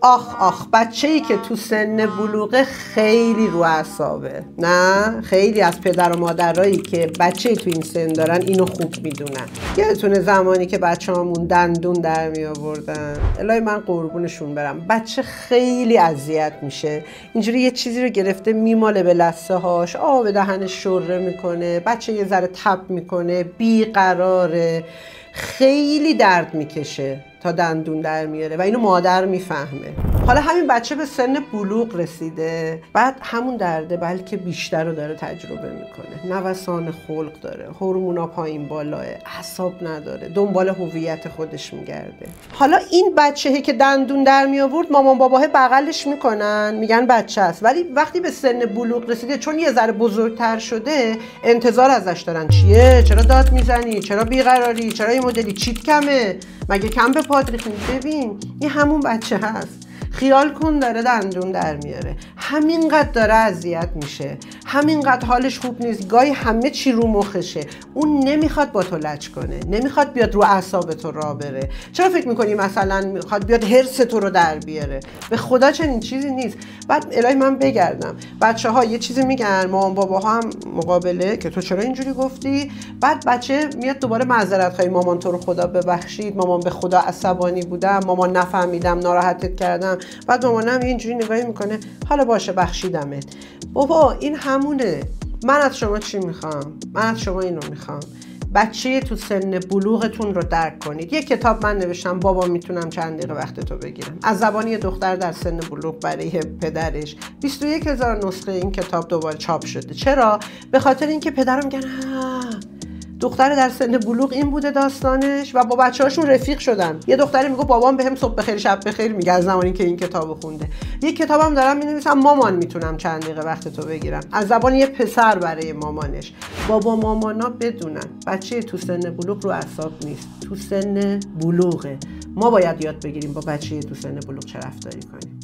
آخ آخ، بچه‌ای که تو سن بلوغه خیلی رو اعصابه. نه، خیلی از پدر و مادرایی که بچه تو این سن دارن اینو خوب میدونن. یادتونه زمانی که بچه‌هامون دندون در می آوردن؟ الهی من قربونشون برم. بچه خیلی اذیت میشه. اینجوری یه چیزی رو گرفته میماله به لثه هاش، آب دهنش شره میکنه، بچه یه ذره تب میکنه، بیقراره، خیلی درد میکشه تا دندون در میاره و اینو مادر میفهمه. حالا همین بچه به سن بلوغ رسیده، بعد همون درده بلکه بیشتر رو داره تجربه میکنه، نوسان خلق داره، هورمونا پایین بالاه، اعصاب نداره، دنبال هویت خودش میگرده. حالا این بچه‌ای که دندون در می آورد مامان باباه بغلش میکنن، میگن بچه است، ولی وقتی به سن بلوغ رسیده چون یه ذره بزرگتر شده انتظار ازش دارن. چیه؟ چرا داد میزنی؟ چرا بیقراری؟ چرا این مدلی چیت کمه؟ مگه کم به پات ریختی؟ ببین این همون بچه هست. خیال کن داره دندون در میاره، همینقدر داره اذیت میشه، همینقدر حالش خوب نیست، گاهی همه چی رو مخشه. اون نمیخواد با تو لج کنه، نمیخواد بیاد رو اعصاب تو راه بره. چرا فکر میکنی مثلا میخواد بیاد هرس تو رو در بیاره؟ به خدا چنین چیزی نیست. بعد الهی من بگردم بچه‌ها یه چیزی میگن، مامان باباها هم مقابله که تو چرا اینجوری گفتی، بعد بچه میاد دوباره معذرت خواهی، مامان تو رو خدا ببخشید، مامان به خدا عصبانی بودم، مامان نفهمیدم، ناراحتت کردم. بعد مامانم اینجوری نگاهی میکنه، حالا باشه بخشیدمت. بابا این همونه. من از شما چی میخوام؟ من از شما اینو میخوام، بچه تو سن بلوغتون رو درک کنید. یه کتاب من نوشتم، بابا میتونم چند دقیقه وقت تو بگیرم، از زبان یه دختر در سن بلوغ برای پدرش. 21,000 نسخه این کتاب دوباره چاپ شده. چرا؟ به خاطر اینکه پدرم میگن دختر در سن بلوغ این بوده داستانش و با بچه‌هاشون رفیق شدن. یه دختری میگه بابام بهم صبح بخیر شب بخیر میگه از زمانی که این کتابو خونده. یه کتابم دارم مینویسم، مامان میتونم چند دقیقه وقت تو بگیرم، از زبان یه پسر برای مامانش. بابا مامانا بدونن بچه تو سن بلوغ رو اعصاب نیست، تو سن بلوغه. ما باید یاد بگیریم با بچه تو سن بلوغ چه رفتاری کنیم.